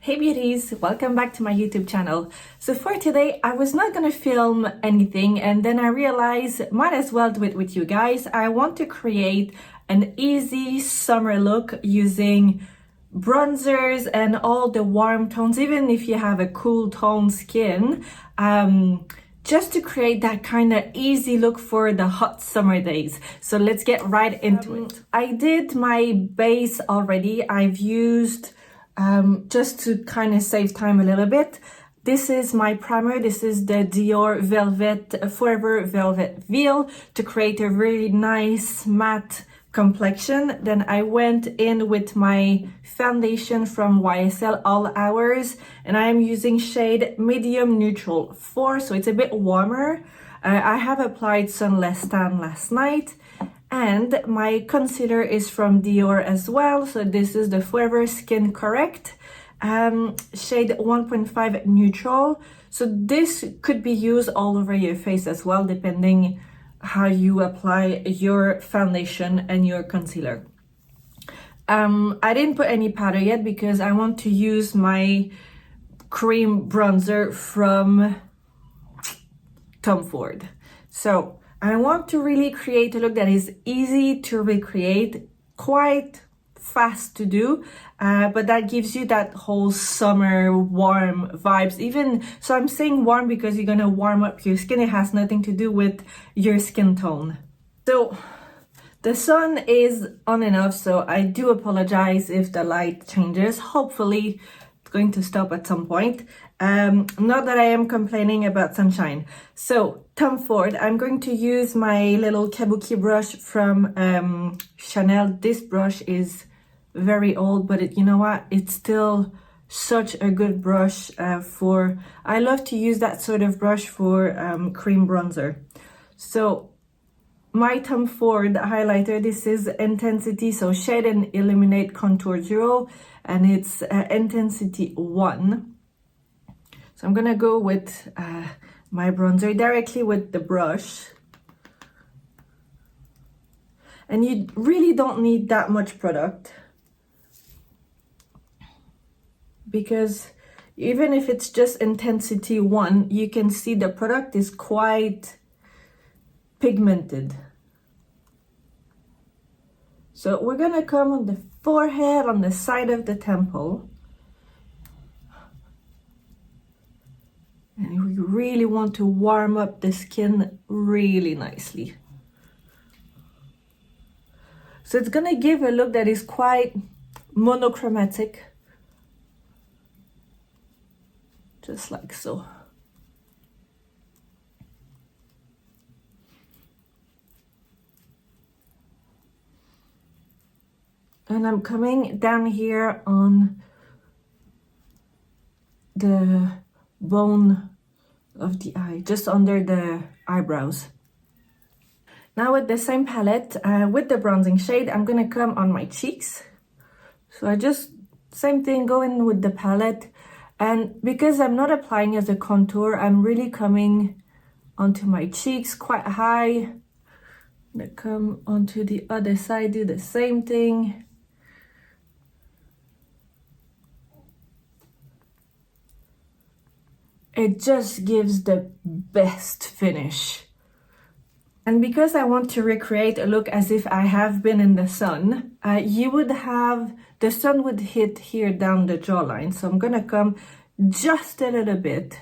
Hey beauties, welcome back to my YouTube channel. So for today, I was not gonna film anything and then I realized might as well do it with you guys. I want to create an easy summer look using bronzers and all the warm tones, even if you have a cool tone skin, just to create that kind of easy look for the hot summer days. So let's get right into it. I did my base already. I've used just to kind of save time a little bit. This is my primer. This is the Dior Forever Velvet Veil to create a really nice matte complexion. Then I went in with my foundation from YSL All Hours, and I am using shade Medium Neutral 4, so it's a bit warmer. I have applied Sunless Tan last night. And my concealer is from Dior as well. So this is the Forever Skin Correct, shade 1.5 neutral. So this could be used all over your face as well, depending how you apply your foundation and your concealer. I didn't put any powder yet because I want to use my cream bronzer from Tom Ford. So I want to really create a look that is easy to recreate, quite fast to do, but that gives you that whole summer warm vibes. Even so, I'm saying warm because you're gonna warm up your skin. It has nothing to do with your skin tone. So the sun is on and off, so I do apologize if the light changes. Hopefully it's going to stop at some point. Not that I am complaining about sunshine. So Tom Ford, I'm going to use my little kabuki brush from Chanel. This brush is very old, but you know what? It's still such a good brush I love to use that sort of brush for cream bronzer. So my Tom Ford highlighter, this is Intensity, so Shade and Illuminate Contour 0, and it's Intensity 1. So I'm gonna go with my bronzer directly with the brush. And you really don't need that much product, because even if it's just Intensity 1, you can see the product is quite pigmented. So we're gonna come on the forehead, on the side of the temple. And we really want to warm up the skin really nicely. So it's gonna give a look that is quite monochromatic. Just like so. And I'm coming down here on the bone of the eye, just under the eyebrows. Now with the same palette, with the bronzing shade, I'm gonna come on my cheeks. So I just, same thing, go in with the palette. And because I'm not applying as a contour, I'm really coming onto my cheeks quite high. I'm gonna come onto the other side, do the same thing. It just gives the best finish. And because I want to recreate a look as if I have been in the sun, you would have, the sun would hit here down the jawline. So I'm gonna come just a little bit.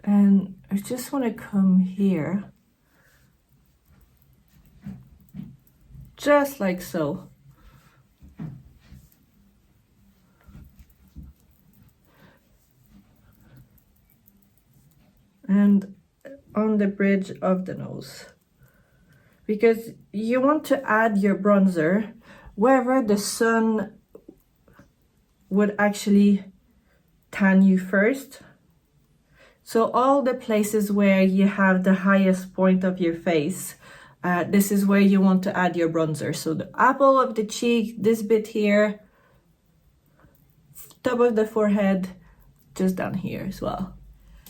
And I just wanna come here. Just like so. And on the bridge of the nose, because you want to add your bronzer wherever the sun would actually tan you first. So all the places where you have the highest point of your face, this is where you want to add your bronzer. So the apple of the cheek, this bit here, top of the forehead, just down here as well.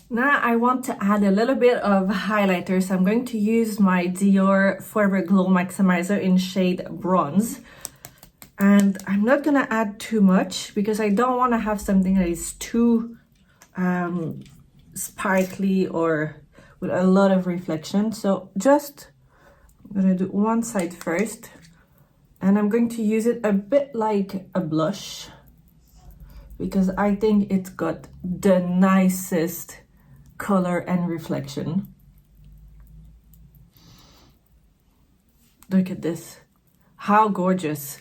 Now I want to add a little bit of highlighter, so I'm going to use my Dior Forever Glow Maximizer in shade Bronze. And I'm not gonna add too much because I don't want to have something that is too sparkly or with a lot of reflection. So just I'm gonna do one side first, and I'm going to use it a bit like a blush because I think it's got the nicest color and reflection. Look at this, how gorgeous.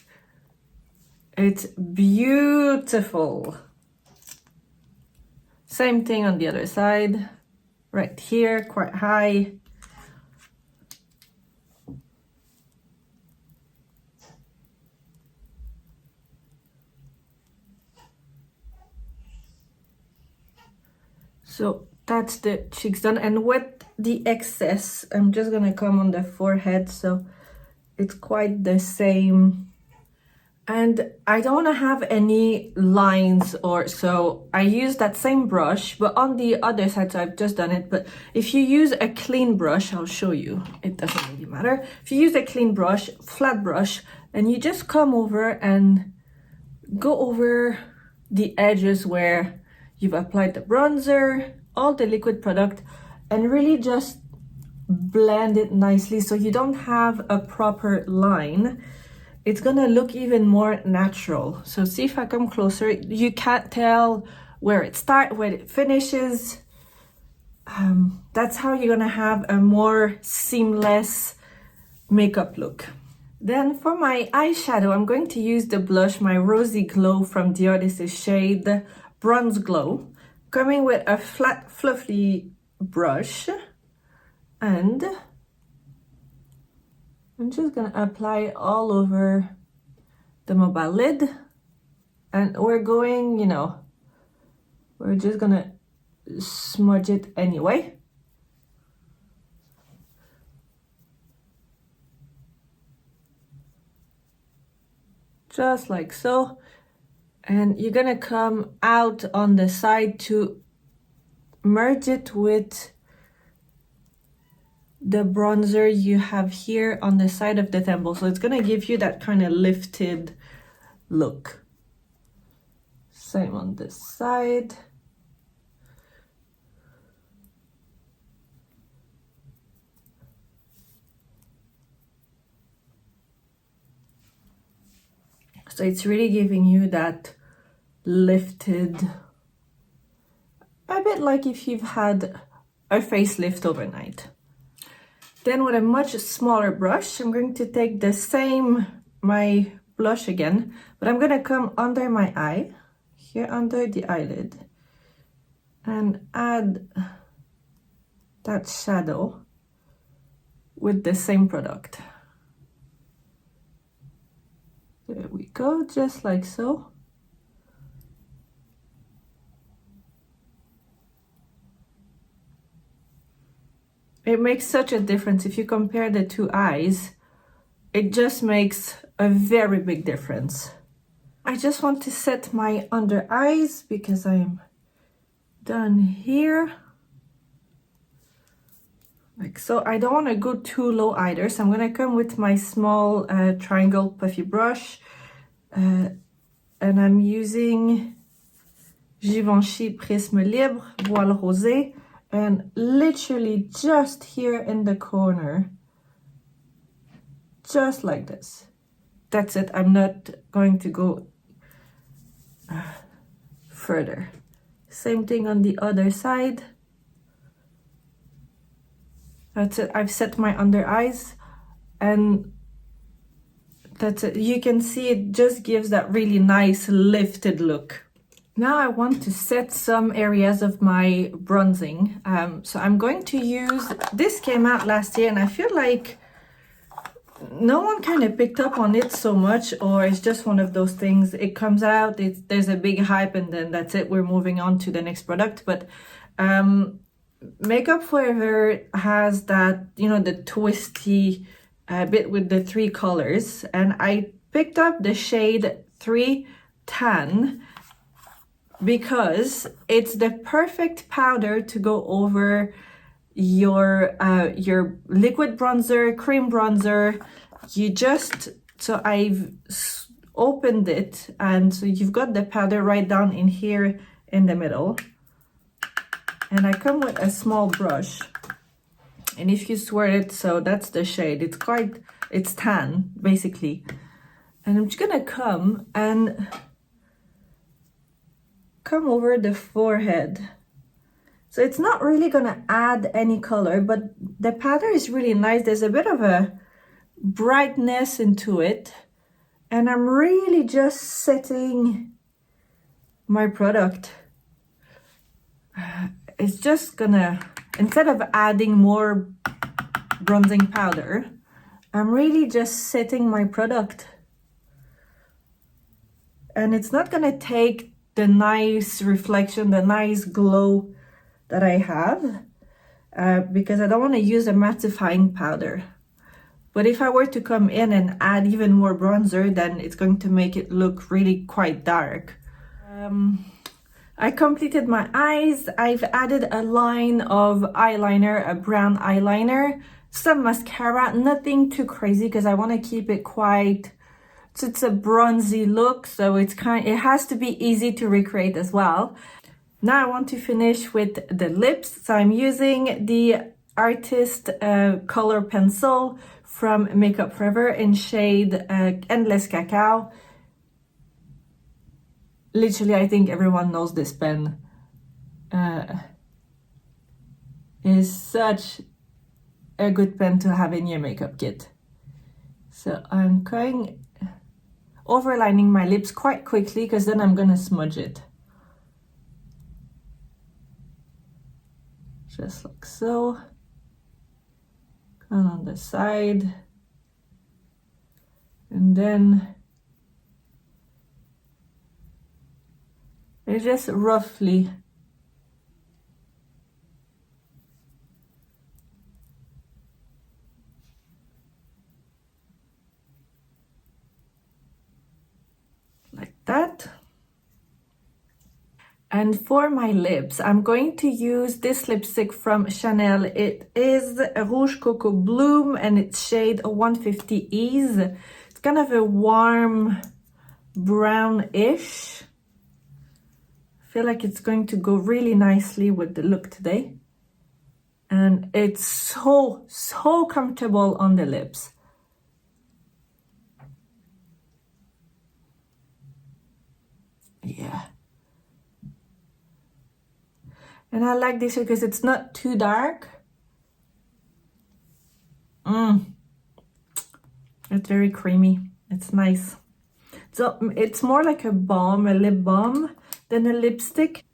It's beautiful. Same thing on the other side, right here, quite high. So that's the cheeks done, and with the excess, I'm just gonna come on the forehead so it's quite the same. And I don't want to have any lines or so. I use that same brush, but on the other side, so I've just done it. But if you use a clean brush, I'll show you, it doesn't really matter. If you use a clean brush, flat brush, and you just come over and go over the edges where you've applied the bronzer, all the liquid product, and really just blend it nicely so you don't have a proper line. It's gonna look even more natural. So see if I come closer, you can't tell where it starts, where it finishes. That's how you're gonna have a more seamless makeup look. Then for my eyeshadow, I'm going to use the blush, my Rosy Glow from Dior. This is shade Bronze Glow. Coming with a flat, fluffy brush, and I'm just gonna apply all over the mobile lid, and we're going, we're just gonna smudge it anyway. Just like so. And you're gonna come out on the side to merge it with the bronzer you have here on the side of the temple. So it's gonna give you that kind of lifted look. Same on this side. So it's really giving you that lifted, a bit like if you've had a facelift overnight. Then with a much smaller brush, I'm going to take the same, my blush again, but I'm gonna come under my eye, here under the eyelid, and add that shadow with the same product. There we go, just like so. It makes such a difference. If you compare the two eyes, it just makes a very big difference. I just want to set my under eyes because I'm done here. Like so. I don't want to go too low either, so I'm gonna come with my small triangle puffy brush, and I'm using Givenchy Prisme Libre Voile Rosé, and literally just here in the corner, just like this. That's it. I'm not going to go further. Same thing on the other side. That's it. I've set my under eyes, and that's it. You can see it just gives that really nice lifted look. Now I want to set some areas of my bronzing. So I'm going to use, this came out last year and I feel like no one kind of picked up on it so much, or it's just one of those things. It comes out, there's a big hype, and then that's it. We're moving on to the next product. But Makeup Forever has that, the twisty bit with the 3 colors, and I picked up the shade 3 Tan because it's the perfect powder to go over your liquid bronzer, cream bronzer. So I've opened it, and so you've got the powder right down in here in the middle. And I come with a small brush, and if you swirl it, so that's the shade, it's tan basically. And I'm just gonna come over the forehead. So it's not really gonna add any color, but the powder is really nice. There's a bit of a brightness into it, and I'm really just setting my product. It's just gonna, instead of adding more bronzing powder, I'm really just setting my product. And it's not gonna take the nice reflection, the nice glow that I have, because I don't want to use a mattifying powder. But if I were to come in and add even more bronzer, then it's going to make it look really quite dark. I completed my eyes. I've added a line of eyeliner, a brown eyeliner, some mascara, nothing too crazy because I want to keep it quite, it's a bronzy look, so it has to be easy to recreate as well. Now I want to finish with the lips, so I'm using the Artist color pencil from Makeup Forever in shade Endless Cacao. Literally, I think everyone knows this pen. Is such a good pen to have in your makeup kit. So I'm overlining my lips quite quickly because then I'm gonna smudge it. Just like so. And on the side. And then it's just roughly like that. And for my lips, I'm going to use this lipstick from Chanel. It is Rouge Coco Bloom and it's shade 150 Ease. It's kind of a warm brownish. I feel like it's going to go really nicely with the look today. And it's so comfortable on the lips. Yeah. And I like this because it's not too dark. It's very creamy. It's nice. So it's more like a balm, a lip balm, than a lipstick.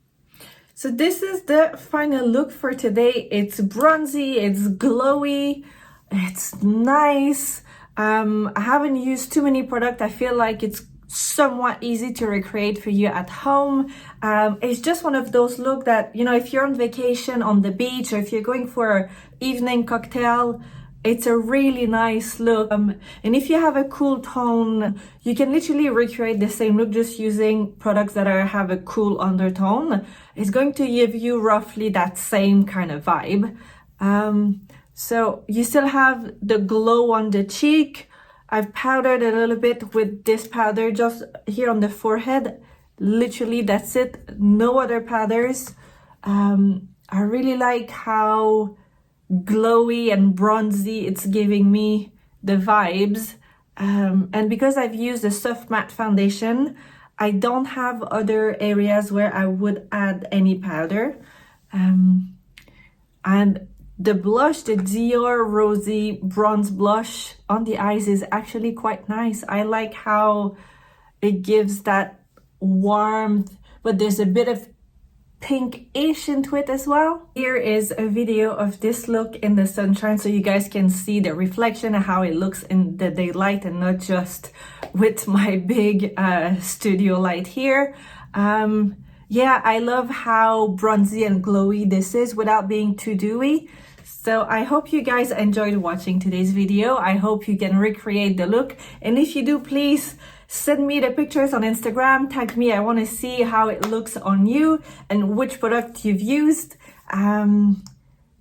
So this is the final look for today. It's bronzy, it's glowy, it's nice. I haven't used too many products. I feel like it's somewhat easy to recreate for you at home. It's just one of those looks that, you know, if you're on vacation on the beach or if you're going for an evening cocktail, it's a really nice look. And if you have a cool tone, you can literally recreate the same look just using products that have a cool undertone. It's going to give you roughly that same kind of vibe. So you still have the glow on the cheek. I've powdered a little bit with this powder just here on the forehead. Literally, that's it. No other powders. I really like how glowy and bronzy it's giving me the vibes. And because I've used a soft matte foundation, I don't have other areas where I would add any powder. And the blush, the Dior Rosy bronze blush on the eyes is actually quite nice. I like how it gives that warmth, but there's a bit of pinkish into it as well. Here is a video of this look in the sunshine so you guys can see the reflection and how it looks in the daylight and not just with my big studio light here. Yeah, I love how bronzy and glowy this is without being too dewy. So I hope you guys enjoyed watching today's video. I hope you can recreate the look. And if you do, please send me the pictures on Instagram, tag me. I want to see how it looks on you and which product you've used.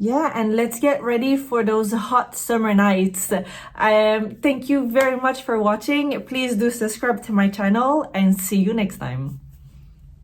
Yeah, and let's get ready for those hot summer nights. Thank you very much for watching. Please do subscribe to my channel and see you next time.